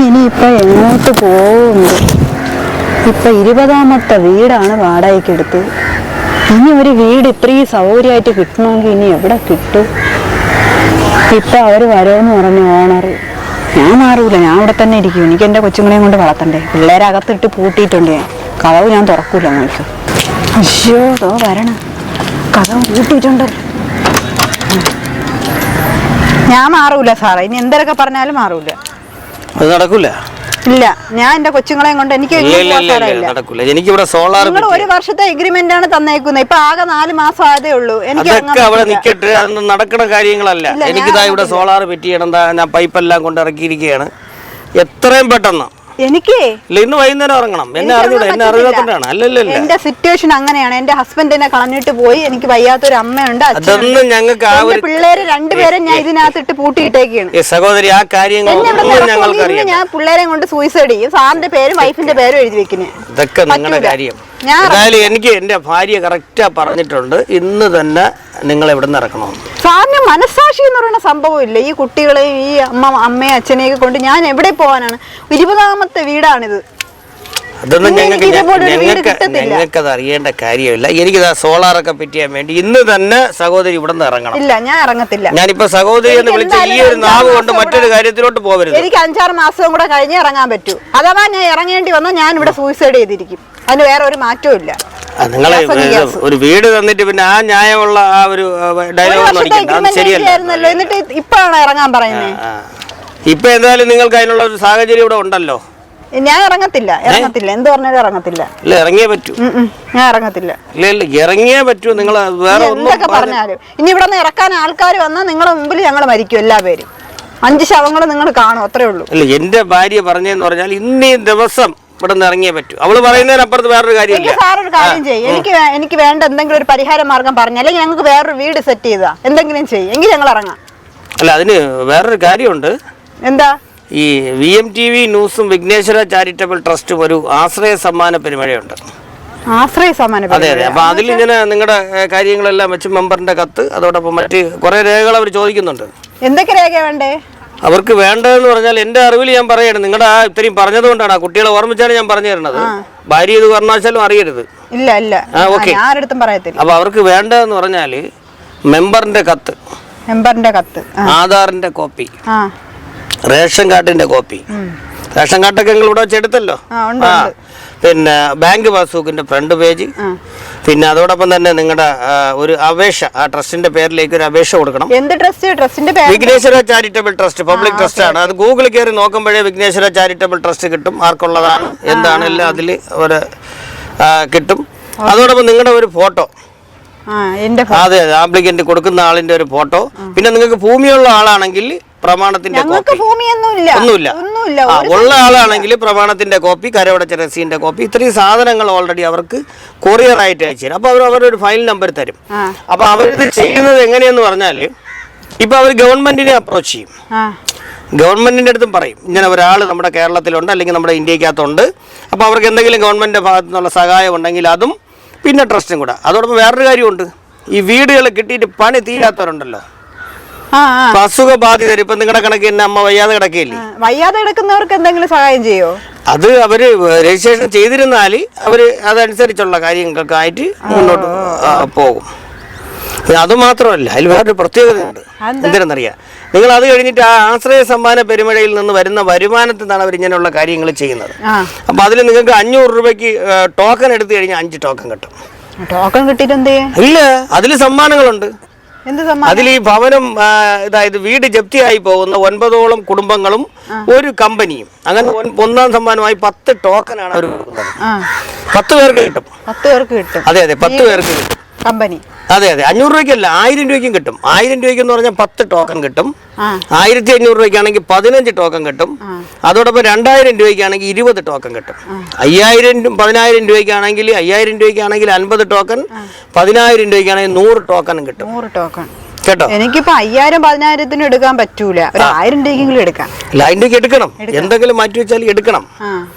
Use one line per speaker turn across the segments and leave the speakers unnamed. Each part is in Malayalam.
ഇനിയിപ്പോൾ എങ്ങോട്ട് പോകുന്നു? ഇപ്പം 20ാമത്തെ വീടാണ് വാടകയ്ക്ക് എടുത്തത്. ഇനി ഒരു വീട് ഇത്രയും സൗകര്യമായിട്ട് കിട്ടണമെങ്കിൽ ഇനി എവിടെ കിട്ടും? ഇപ്പം അവർ വരുമെന്ന് പറഞ്ഞു ഓണർ. ഞാൻ മാറൂല, ഞാൻ അവിടെ തന്നെ ഇരിക്കും. എനിക്ക് എൻ്റെ കൊച്ചുങ്ങളെയും കൊണ്ട് വളർത്തണ്ടേ. പിള്ളേരെ അകത്തിട്ട് പൂട്ടിയിട്ടുണ്ട്. കതവ് ഞാൻ തുറക്കൂല നോക്കും. അയ്യോ തോ വരണം, കതവ് പൂട്ടിയിട്ടുണ്ട്. ഞാൻ മാറൂല സാറേ, ഇനി എന്തൊക്കെ പറഞ്ഞാലും മാറൂല.
അത് നടക്കൂല.
ഇല്ല, ഞാൻ എന്റെ കൊച്ചുങ്ങളെയും കൊണ്ട് എനിക്ക്
എനിക്കിവിടെ സോളാർ
നിങ്ങൾ 1 വർഷത്തെ എഗ്രിമെന്റ് ആണ് തന്നേക്കുന്നത്. ഇപ്പൊ ആകെ 4 മാസം ആയതേ ഉള്ളൂ.
എനിക്ക് അവിടെ നിക്കട്ടെ, അതൊന്നും നടക്കുന്ന കാര്യങ്ങളല്ല. എനിക്കിതാ ഇവിടെ സോളാർ ഫിറ്റ് ചെയ്യണം. ഞാൻ പൈപ്പെല്ലാം കൊണ്ട് ഇറക്കിയിരിക്കുകയാണ്. എത്രയും പെട്ടെന്ന് എനിക്ക് ഇന്ന് വൈകുന്നേരം ഇറങ്ങണം. എന്നെ അറിഞ്ഞൂടെ, എന്നെ അറിയാത്തോണ്ടാണ്. അല്ലല്ലോ, എന്റെ
സിറ്റുവേഷൻ അങ്ങനെയാണ്. എന്റെ ഹസ്ബൻഡിനെ കളഞ്ഞിട്ട് പോയി. എനിക്ക് വയ്യാത്തൊരു അമ്മയുണ്ട്.
അതൊന്നും ഞങ്ങൾക്ക് ആ ഒരു
പിള്ളേര് 2 പേരെ ഞാൻ ഇതിനകത്തിട്ട് പൂട്ടിയിട്ടേക്കാണ്.
സഹോദരി, ആ കാര്യങ്ങൾ
ഞാൻ പിള്ളേരെ കൊണ്ട് സൂയിസൈഡ് ചെയ്യും. സാറിന്റെ പേരും വൈഫിന്റെ പേരും എഴുതി വെക്കുന്നത്.
ഇതൊക്കെ നിങ്ങളുടെ കാര്യം. എന്തായാലും എനിക്ക് എന്റെ ഭാര്യ കറക്റ്റാ പറഞ്ഞിട്ടുണ്ട്, ഇന്ന് തന്നെ നിങ്ങൾ എവിടെ നിന്ന് ഇറക്കണം.
സാറിന് മനസ്സാക്ഷി എന്ന് പറയുന്ന സംഭവം ഇല്ല. ഈ കുട്ടികളെയും ഈ അമ്മയും അച്ഛനെയൊക്കെ കൊണ്ട് ഞാൻ എവിടെ പോകാനാണ്? 20ാമത്തെ വീടാണിത്.
അതൊന്നും ഞങ്ങൾക്കത് അറിയേണ്ട കാര്യമില്ല. എനിക്കിതാ സോളാറൊക്കെ പറ്റിയാൻ വേണ്ടി ഇന്ന് തന്നെ സഹോദരി ഇവിടെ നിന്ന് ഇറങ്ങണം.
ഇല്ല, ഞാൻ ഇറങ്ങത്തില്ല.
ഞാനിപ്പോ സഹോദരി എന്ന് വിളിച്ച ഈ ഒരു നാവ് കൊണ്ട് മറ്റൊരു കാര്യത്തിലോട്ട് പോകരുത്.
എനിക്ക് 5-6 മാസവും കൂടെ കഴിഞ്ഞേ ഇറങ്ങാൻ പറ്റൂ. അഥവാ ഞാൻ ഇറങ്ങേണ്ടി വന്നാൽ ഞാൻ ഇവിടെ സൂയിസൈഡ് ചെയ്തിരിക്കും. അതിന് വേറെ ഒരു മാറ്റവും ഇല്ല.
നിങ്ങളെ ഒരു വീട് തന്നിട്ട് പിന്നെ ആ ന്യായമുള്ള ആ ഒരു ഡയലോഗ്
ശരിയല്ലോ. എന്നിട്ട് ഇപ്പഴാണ് ഇറങ്ങാൻ പറയുന്നത്.
ഇപ്പൊ എന്തായാലും നിങ്ങൾക്ക് അതിനുള്ള ഒരു സാഹചര്യം ഇവിടെ ഉണ്ടല്ലോ.
ഞാൻ ഇറങ്ങത്തില്ല. എന്ത് പറഞ്ഞാലും ഇറങ്ങത്തില്ല.
ഇല്ല, ഇറങ്ങിയേ പറ്റൂ.
ഞാൻ ഇറങ്ങത്തില്ല.
ഇല്ല, ഇറങ്ങിയേ പറ്റൂ. നിങ്ങൾ വേറെ
എന്തൊക്കെ പറഞ്ഞാലും ഇനി ഇവിടെ നിന്ന് ഇറക്കാൻ ആൾക്കാർ വന്നാൽ നിങ്ങളുടെ മുമ്പിൽ ഞങ്ങൾ മരിക്കും. എല്ലാവരും 5 ശവങ്ങൾ നിങ്ങൾ കാണും, അത്രേ ഉള്ളൂ.
അല്ല, എന്റെ ഭാര്യ പറഞ്ഞെന്ന് പറഞ്ഞാൽ ഇന്നീ ദിവസം ഇവിടെ നിന്ന് ഇറങ്ങിയേ പറ്റൂ. അവള് പറയുന്നതിനപ്പുറത്ത് വേറൊരു കാര്യമില്ല.
സാറൊരു കാര്യം ചെയ്യും, എനിക്ക് വേണ്ട എന്തെങ്കിലും ഒരു പരിഹാര മാർഗം പറഞ്ഞ, അല്ലെങ്കിൽ ഞങ്ങൾക്ക് വേറൊരു വീട് സെറ്റ് ചെയ്താ എന്തെങ്കിലും ചെയ്യും, എങ്കിൽ ഞങ്ങൾ ഇറങ്ങാം.
അല്ല, അതിന് വേറൊരു കാര്യമുണ്ട്.
എന്താ?
ഈ VMTV ന്യൂസും വിഘ്നേശ്വര ചാരിറ്റബിൾ ട്രസ്റ്റും ഒരു ആശ്രയ സമ്മാന പരിപാടിയുണ്ട്.
ആശ്രയ സമ്മാനം?
അതെ അതെ. അപ്പൊ അതിൽ ഇങ്ങനെ നിങ്ങളുടെ കാര്യങ്ങളെല്ലാം വെച്ച് മെമ്പറിന്റെ കത്ത്, അതോടൊപ്പം മറ്റ് കുറെ രേഖകൾ അവർ ചോദിക്കുന്നുണ്ട്.
എന്തൊക്കെ രേഖ വേണ്ടേ?
അവർക്ക് വേണ്ടതെന്ന് പറഞ്ഞാൽ എന്റെ അറിവിൽ ഞാൻ പറയാണ്, നിങ്ങളുടെ ആ ഇത്രയും പറഞ്ഞതുകൊണ്ടാണ്, ആ കുട്ടികളെ ഓർമ്മിച്ചാണ് ഞാൻ പറഞ്ഞു തരുന്നത്. ഭാര്യ ഇത് പറഞ്ഞാലും അറിയരുത്.
ഇല്ല ഇല്ല, ആരടുത്തും പറയത്തില്ല.
അപ്പൊ അവർക്ക് വേണ്ടതെന്ന് പറഞ്ഞാല് മെമ്പറിന്റെ കത്ത്, ആധാറിന്റെ കോപ്പി, റേഷൻ കാർഡിന്റെ കോപ്പി. റേഷൻ കാർഡൊക്കെ നിങ്ങൾ ഇവിടെ വെച്ചെടുത്തല്ലോ. പിന്നെ ബാങ്ക് പാസ്ബുക്കിന്റെ ഫ്രണ്ട് പേജ്. പിന്നെ അതോടൊപ്പം തന്നെ നിങ്ങളുടെ ഒരു അപേക്ഷ, ആ ട്രസ്റ്റിന്റെ പേരിലേക്ക് ഒരു അപേക്ഷ കൊടുക്കണം.
എന്ത് ട്രസ്റ്റ്? ട്രസ്റ്റിന്റെ പേര്
Vighneshwara charitable trust, public trust ആണ്. അത് ഗൂഗിളിൽ കയറി നോക്കുമ്പോഴേ വിഘ്നേശ്വര ചാരിറ്റബിൾ ട്രസ്റ്റ് കിട്ടും. ആർക്കുള്ളതാണ് എന്താണ് എല്ലാം അതിൽ ഒരു കിട്ടും. അതോടൊപ്പം നിങ്ങളുടെ ഒരു ഫോട്ടോ, അതെ അതെ, ആപ്ലിക്കന്റ് കൊടുക്കുന്ന ആളിന്റെ ഒരു ഫോട്ടോ. പിന്നെ നിങ്ങൾക്ക് ഭൂമിയുള്ള ആളാണെങ്കിൽ പ്രമാണത്തിന്റെ കോപ്പി. ഒന്നുമില്ല, ഉള്ള ആളാണെങ്കിൽ പ്രമാണത്തിന്റെ കോപ്പി, കരവടച്ച രസീന്റെ കോപ്പി. ഇത്രയും സാധനങ്ങൾ ഓൾറെഡി അവർക്ക് കൊറിയർ ആയിട്ട് അയച്ചു തരും. അപ്പൊ അവർ അവരുടെ ഒരു ഫയൽ നമ്പർ തരും. അപ്പൊ അവരിത് ചെയ്യുന്നത് എങ്ങനെയെന്ന് പറഞ്ഞാൽ, ഇപ്പൊ അവർ ഗവൺമെന്റിനെ അപ്രോച്ച് ചെയ്യും. ഗവൺമെന്റിന്റെ അടുത്തും പറയും, ഇങ്ങനെ ഒരാൾ നമ്മുടെ കേരളത്തിലുണ്ട്, അല്ലെങ്കിൽ നമ്മുടെ ഇന്ത്യക്കകത്തുണ്ട്. അപ്പൊ അവർക്ക് എന്തെങ്കിലും ഗവൺമെന്റിന്റെ ഭാഗത്തു നിന്നുള്ള സഹായം ഉണ്ടെങ്കിൽ അതും, പിന്നെ ട്രസ്റ്റും കൂടെ. അതോടൊപ്പം വേറൊരു കാര്യമുണ്ട്, ഈ വീടുകൾ കിട്ടിയിട്ട് പണി തീരാത്തവരുണ്ടല്ലോ, അസുഖ ബാധിതർ. ഇപ്പൊ നിങ്ങളുടെ കണക്ക് തന്നെ അമ്മ വയ്യാതെ കിടക്കില്ലേ,
വയ്യാതെ കിടക്കുന്നവർക്ക് എന്തെങ്കിലും സഹായം ചെയ്യോ?
അത് അവര് രജിസ്ട്രേഷൻ ചെയ്തിരുന്നാല് അവര് അതനുസരിച്ചുള്ള കാര്യങ്ങൾക്കായിട്ട് മുന്നോട്ട് പോകും. അത് മാത്രമല്ല, അതിൽ വേറൊരു പ്രത്യേകതയുണ്ട്. എന്തിനെന്നറിയാം, നിങ്ങൾ അത് കഴിഞ്ഞിട്ട് ആ ആശ്രയ സമ്മാന പെരുമഴയിൽ നിന്ന് വരുന്ന വരുമാനത്തിൽ നിന്നാണ് അവർ ഇങ്ങനെയുള്ള കാര്യങ്ങൾ ചെയ്യുന്നത്. അപ്പൊ അതിൽ നിങ്ങൾക്ക് 500 രൂപയ്ക്ക് ടോക്കൺ എടുത്തു കഴിഞ്ഞാൽ 5 ടോക്കൺ കിട്ടും.
ടോക്കൺ കിട്ടിയിട്ട് എന്ത് ചെയ്യും?
ഇല്ല, അതിൽ സമ്മാനങ്ങളുണ്ട്. അതിൽ ഈ ഭവനം, അതായത് വീട് ജപ്തിയായി പോകുന്ന 9ഓളം കുടുംബങ്ങളും ഒരു കമ്പനിയും, അങ്ങനെ 1ാം സമ്മാനമായി 10 ടോക്കനാണ് അവർ കൊടുക്കുന്നത്. 10 പേർക്ക് കിട്ടും.
10 പേർക്ക് കിട്ടും.
അതെ അതെ, 10 പേർക്ക് കിട്ടും
കമ്പനി.
അതെ അതെ, 500 രൂപയ്ക്കല്ല, 1000 രൂപയ്ക്കും കിട്ടും. 1000 രൂപയ്ക്ക് എന്ന് പറഞ്ഞാൽ 10 ടോക്കൺ കിട്ടും. 1500 രൂപയ്ക്കാണെങ്കിൽ 15 ടോക്കൺ കിട്ടും. അതോടൊപ്പം 2000 രൂപയ്ക്കാണെങ്കിൽ 20 ടോക്കൺ കിട്ടും. 10,000 രൂപയ്ക്കാണെങ്കിൽ 50 ടോക്കൺ, 10,000 രൂപയ്ക്കാണെങ്കിൽ 100 ടോക്കണും കിട്ടും.
100 ടോക്കൺ
കേട്ടോ.
എനിക്കിപ്പോ 5000-10,000 എടുക്കാൻ പറ്റൂല, ഒരു 1000 രൂപയെങ്കിലും എടുക്കാം.
അല്ല, 1000 രൂപയ്ക്ക് എടുക്കണം. എന്തെങ്കിലും മാറ്റി വെച്ചാൽ എടുക്കണം.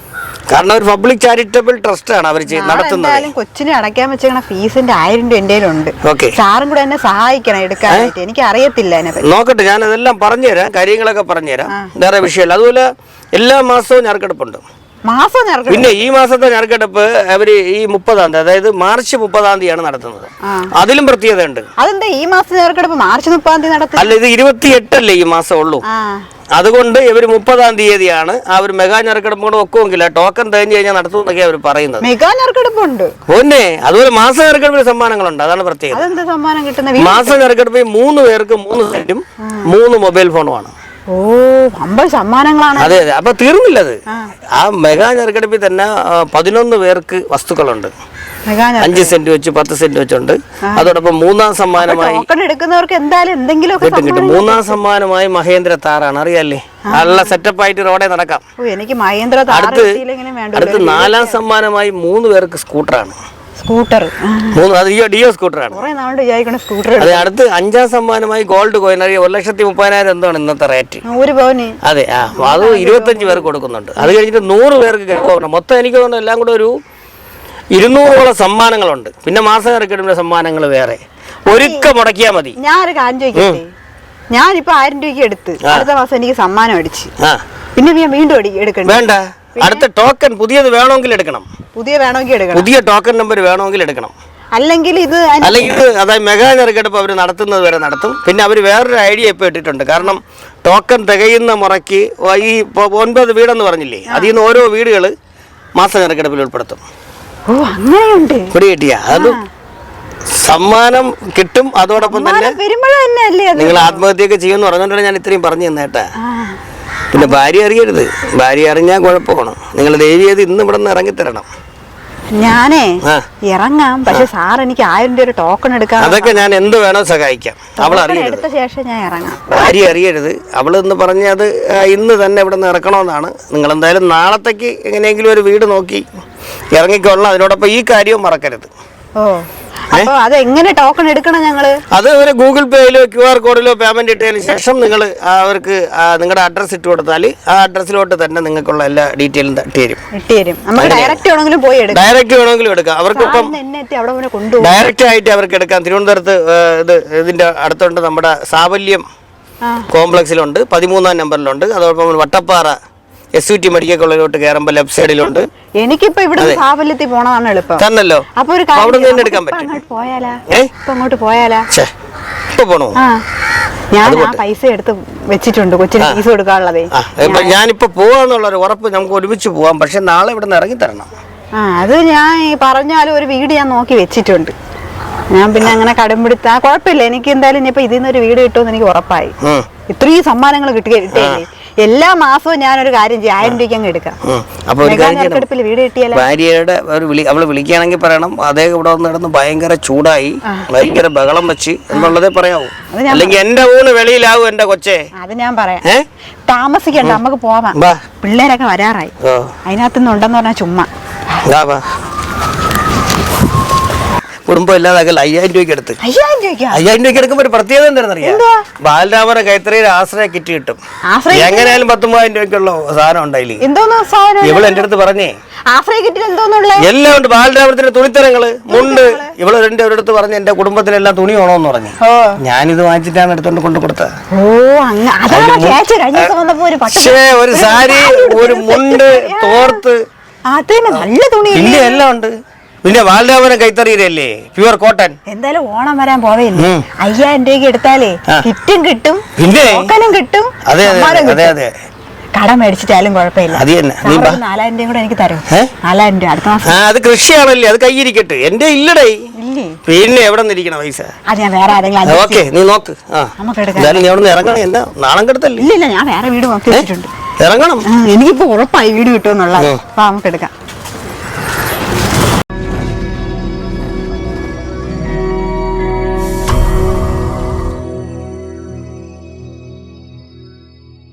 കാരണം ഒരു പബ്ലിക് ചാരിറ്റബിൾ ട്രസ്റ്റ് ആണ് അവർ നടത്തുന്നത്.
കൊച്ചിനെ അടയ്ക്കാൻ വെച്ച ഫീസിന്റെ 1000 രൂപ എന്റെ ഉണ്ട്. സാറും കൂടെ എന്നെ സഹായിക്കണം എടുക്കാനായിട്ട്. എനിക്ക് അറിയത്തില്ല അതിനെ.
നോക്കട്ടെ, ഞാൻ അതെല്ലാം പറഞ്ഞുതരാം, കാര്യങ്ങളൊക്കെ പറഞ്ഞുതരാം, വേറെ വിഷയമല്ല. അതുപോലെ എല്ലാ മാസവും ഞെറുക്കെടുപ്പുണ്ട്. പിന്നെ ഈ മാസത്തെ ഞെറുക്കെടുപ്പ് അവര് ഈ 30-ാം തീയതി, അതായത് മാർച്ച് 30-ാം തീയതിയാണ് നടത്തുന്നത്. അതിലും പ്രത്യേകത ഉണ്ട്.
അതെന്താ ഈ മാസം ഞെറുക്കെടുപ്പ് മാർച്ച് 30-ാം തീയതി നടത്തുന്നത്?
അല്ല, ഇത് 28 അല്ലേ ഈ മാസം ഉള്ളൂ. അതുകൊണ്ട് ഇവര് 30-ാം തീയതിയാണ് ആ ഒരു മെഗാ ഞെറുക്കെടുപ്പ് കൂടെ ഒക്കുമെങ്കില്ല ടോക്കൺ തേഞ്ഞു കഴിഞ്ഞാൽ നടത്തുമെന്നൊക്കെ അവർ പറയുന്നത്.
മെഗാ ഞെറുക്കെടുപ്പുണ്ട്.
പിന്നെ അതുപോലെ മാസ ഞെറുക്കെടുപ്പിന് സമ്മാനങ്ങളുണ്ട്. അതാണ് പ്രത്യേകത. മാസ ഞെറുക്കെടുപ്പ് 3 പേർക്ക് 3 സെന്റും 3 മൊബൈൽ ഫോണുമാണ്.
ഓ, 50 സമ്മാനങ്ങളാണ്.
അതെ അതെ. അപ്പൊ തീർന്നില്ലത്. ആ മെഗാ ഞെറുക്കെടുപ്പിൽ തന്നെ 11 പേർക്ക് വസ്തുക്കളുണ്ട്. 5 സെന്റ് വെച്ച് 10 സെന്റ് വെച്ചുണ്ട്. അതോടൊപ്പം 3-ാം സമ്മാനമായി
എടുക്കുന്നവർക്ക് എന്തായാലും എന്തെങ്കിലും
കിട്ടും. 3-ാം സമ്മാനമായി മഹേന്ദ്ര താറാണ്, അറിയാല്ലേ? നല്ല സെറ്റപ്പ് ആയിട്ട് റോഡേ നടക്കാം.
എനിക്ക് മഹേന്ദ്ര
അടുത്ത് 4-ാം സമ്മാനമായി 3 പേർക്ക് സ്കൂട്ടറാണ്.
Scooter
deo സ്കൂട്ടറാണ്. അതെ. അടുത്ത് 5-ാം സമ്മാനമായി ഗോൾഡ് കോയിൻ. 1,30,000 എന്താണ് ഇന്നത്തെ റേറ്റ്. അതെ. അത് 25 പേർക്ക് കൊടുക്കുന്നുണ്ട്. അത് കഴിഞ്ഞിട്ട് 100 പേർക്ക് കേൾക്കണം. മൊത്തം എനിക്ക് തോന്നുന്നു എല്ലാം കൂടെ ഒരു 200ഓളം സമ്മാനങ്ങളുണ്ട്. പിന്നെ മാസം ഞെറുക്കെടുപ്പിന്റെ സമ്മാനങ്ങൾ വേറെ. ഒരുക്ക മുടക്കിയാൽ മതി.
ഞാനൊരു കാര്യം ചോദിക്കട്ടെ, ഞാനിപ്പോ 1000 രൂപയ്ക്ക് എടുത്ത് അടുത്ത മാസം എനിക്ക് സമ്മാനം അടിച്ച് പിന്നെ ഞാൻ വീണ്ടും എടുക്കണം?
വേണ്ട. അടുത്ത ടോക്കൺ പുതിയത് വേണമെങ്കിൽ എടുക്കണം. പുതിയ ടോക്കൺ നമ്പർ വേണമെങ്കിൽ എടുക്കണം.
അല്ലെങ്കിൽ
അതായത് മെഗാ ഞെറുക്കെടുപ്പ് അവർ നടത്തുന്നത് വരെ നടത്തും. പിന്നെ അവർ വേറൊരു ഐഡിയ ഇപ്പോൾ ഇട്ടിട്ടുണ്ട്. കാരണം ടോക്കൺ തികയുന്ന മുറയ്ക്ക് ഈ 9 വീടെന്ന് പറഞ്ഞില്ലേ, അതിൽ നിന്ന് ഓരോ വീടുകൾ മാസ ഞെറുക്കെടുപ്പിൽ ഉൾപ്പെടുത്തും.
ഓ, അങ്ങനെയുണ്ട്.
പിടികിട്ടിയ അത് സമ്മാനം കിട്ടും. അതോടൊപ്പം തന്നെ നിങ്ങൾ ആത്മഹത്യയൊക്കെ ചെയ്യുമെന്ന് പറഞ്ഞുകൊണ്ടാണ് ഞാൻ ഇത്രയും പറഞ്ഞു തന്നേട്ടാ. പിന്നെ ഭാര്യ അറിയരുത്. ഭാര്യ അറിഞ്ഞാൽ കുഴപ്പമാണ്. നിങ്ങൾ ദയവ് ചെയ്ത് ഇന്ന് ഇവിടെ നിന്ന് ഇറങ്ങിത്തരണം.
ഞാനേ ഇറങ്ങാം, പക്ഷെ സാർ എനിക്ക് 1000 രൂപ ടോക്കൺ എടുക്കാം.
അതൊക്കെ ഞാൻ എന്ത് വേണോ സഹായിക്കാം. അവൾ അറിയരുത്.
ശേഷം ഞാൻ ഇറങ്ങാം.
ഭാര്യ അറിയരുത്. അവളെന്ന് പറഞ്ഞത് ഇന്ന് തന്നെ ഇവിടെ നിന്ന് ഇറക്കണമെന്നാണ്. നിങ്ങൾ എന്തായാലും നാളത്തേക്ക് എങ്ങനെയെങ്കിലും ഒരു വീട് നോക്കി ഇറങ്ങിക്കൊള്ളണം. അതിനോടൊപ്പം ഈ കാര്യവും മറക്കരുത്.
അപ്പൊ അത് എങ്ങനെ ടോക്കൺ എടുക്കണം ഞങ്ങള്? അത്
ഒരു ഗൂഗിൾ പേയിലോ QR കോഡിലോ പേയ്മെന്റ് ഇട്ടതിന് ശേഷം നിങ്ങൾ അവർക്ക് നിങ്ങളുടെ അഡ്രസ് ഇട്ട് കൊടുത്താൽ ആ അഡ്രസ്സിലോട്ട് തന്നെ നിങ്ങൾക്കുള്ള എല്ലാ ഡീറ്റെയിലും തരും.
ഡയറക്റ്റ്
വേണമെങ്കിലും എടുക്കാം. അവർക്കിപ്പം ഡയറക്റ്റ് ആയിട്ട് അവർക്ക് എടുക്കാം. തിരുവനന്തപുരത്ത് ഇതിന്റെ അടുത്തുണ്ട്. നമ്മുടെ സാവല്യം കോംപ്ലക്സിലുണ്ട്, 13-ാം നമ്പറിലുണ്ട്. അതോടൊപ്പം വട്ടപ്പാറ SUT മെഡിക്കൽ കോളേജിലോട്ട് കയറുമ്പോൾ ലെഫ്റ്റ് സൈഡിലുണ്ട്.
എനിക്കിപ്പോ ഇവിടെ സാവല്യത്തിൽ പോണതാണ് എളുപ്പം.
തന്നല്ലോ.
അപ്പൊ ഒരു
അവിടെ നിന്ന് എടുക്കാൻ പറ്റും.
അങ്ങോട്ട് പോയാലാ?
ഇപ്പൊ പോണോ?
ഞാൻ ആ പൈസ എടുത്ത് വെച്ചിട്ടുണ്ട് കൊച്ചിന് ഫീസ് കൊടുക്കാനുള്ളതേ.
ഞാനിപ്പോ പോവാന്നുള്ളൊരു ഉറപ്പ് നമുക്ക് ഒരുമിച്ച് പോവാം. പക്ഷെ നാളെ ഇവിടെ നിന്ന് ഇറങ്ങി തരണം.
അത് ഞാൻ പറഞ്ഞാലും ഒരു വീട് ഞാൻ നോക്കി വെച്ചിട്ടുണ്ട്. ഞാൻ പിന്നെ അങ്ങനെ കടമ്പിടുത്ത കുഴപ്പമില്ല. എനിക്ക് എന്തായാലും ഇനിയിപ്പോ ഇതിൽ നിന്നൊരു വീട് കിട്ടുമെന്ന് എനിക്ക് ഉറപ്പായി. ഇത്രയും സമ്മാനങ്ങൾ കിട്ടിയില്ലേ. എല്ലാ മാസവും ഞാനൊരു കാര്യം ചെയ്യും, 1000 രൂപയ്ക്ക് അങ്ങ് എടുക്കാം. വീട് കിട്ടിയാൽ
ഭാര്യയുടെ അവള് വിളിക്കുകയാണെങ്കിൽ പറയണം, അതേ ഇവിടെ വന്ന് കിടന്ന് ഭയങ്കര ചൂടായി, ഭയങ്കര ബഹളം വെച്ച് എന്നുള്ളതേ പറയാവൂ. അല്ലെങ്കിൽ എന്റെ ഊണ് വെളിയിലാവും എന്റെ കൊച്ചേ.
അത് ഞാൻ പറയാം. താമസിക്കണ്ട, നമുക്ക് പോവാം. പിള്ളേരൊക്കെ വരാറായി. അതിനകത്തുനിന്ന് ഉണ്ടെന്ന് പറഞ്ഞാൽ ചുമ്മാ.
കുടുംബം ഇല്ലാതാക്കൽ 5000 രൂപയ്ക്ക് എടുത്ത് 5000 രൂപയ്ക്ക് എടുക്കുമ്പോൾ ഒരു പ്രത്യേകത എന്താണെന്നറിയാം? ബാലരാമന കൈത്തറിയിൽ ആശ്രയ കിറ്റ് കിട്ടും. എങ്ങനെയാലും 10,000 രൂപയ്ക്കുള്ള സാധനം ഉണ്ടായില്ലേ? ഇവള് എന്റെ അടുത്ത് പറഞ്ഞേ എല്ലാം ഉണ്ട്. ബാലരാമത്തിന്റെ തുണിത്തരങ്ങള്, മുണ്ട്. ഇവള് ഒരിടത്ത് പറഞ്ഞ് എന്റെ കുടുംബത്തിലെല്ലാം തുണി വേണോന്ന് പറഞ്ഞു. ഞാനിത് വാങ്ങിച്ചിട്ടാണ് എടുത്തോണ്ട് കൊണ്ട് കൊടുത്തത്. പക്ഷേ ഒരു സാരി, ഒരു മുണ്ട്, തോർത്ത്, ഇല്ല എല്ലാം ഉണ്ട്. പിന്നെ ബാലരാമന കൈത്തറിയിലല്ലേ പ്യുവർ കോട്ടൺ.
എന്തായാലും ഓണം വരാൻ പോവേല്ലേ, 5000 രൂപയ്ക്ക് എടുത്താലേ കിറ്റും കിട്ടും, പിന്നെ കിട്ടും.
അതെ അതെ അതെ.
കട മേടിച്ചിട്ടാലും കുഴപ്പമില്ല. 4000 രൂപ കൂടെ എനിക്ക് തരും. 4000 രൂപ അടുത്ത മാസം.
അത് കൃഷിയാണല്ലേ, അത് കയ്യിരിക്കട്ടെ. എന്റെ ഇല്ലടേ. പിന്നെ എവിടെ നിന്നിരിക്കണ പൈസ?
അത് ഞാൻ വേറെ ആരെങ്കിലും.
ഓക്കെ, നീ നോക്ക്. എന്തായാലും നീ അവിടെ നിന്ന് ഇറങ്ങണം. എന്താ നാളം കെടുത്തല്ലേ?
ഇല്ല, ഞാൻ വേറെ വീട് നോക്കി വെച്ചിട്ടുണ്ട്.
ഇറങ്ങണം.
എനിക്കിപ്പോ ഉറപ്പായി വീട് കിട്ടുമെന്നുള്ളത്. നമുക്ക് എടുക്കാം.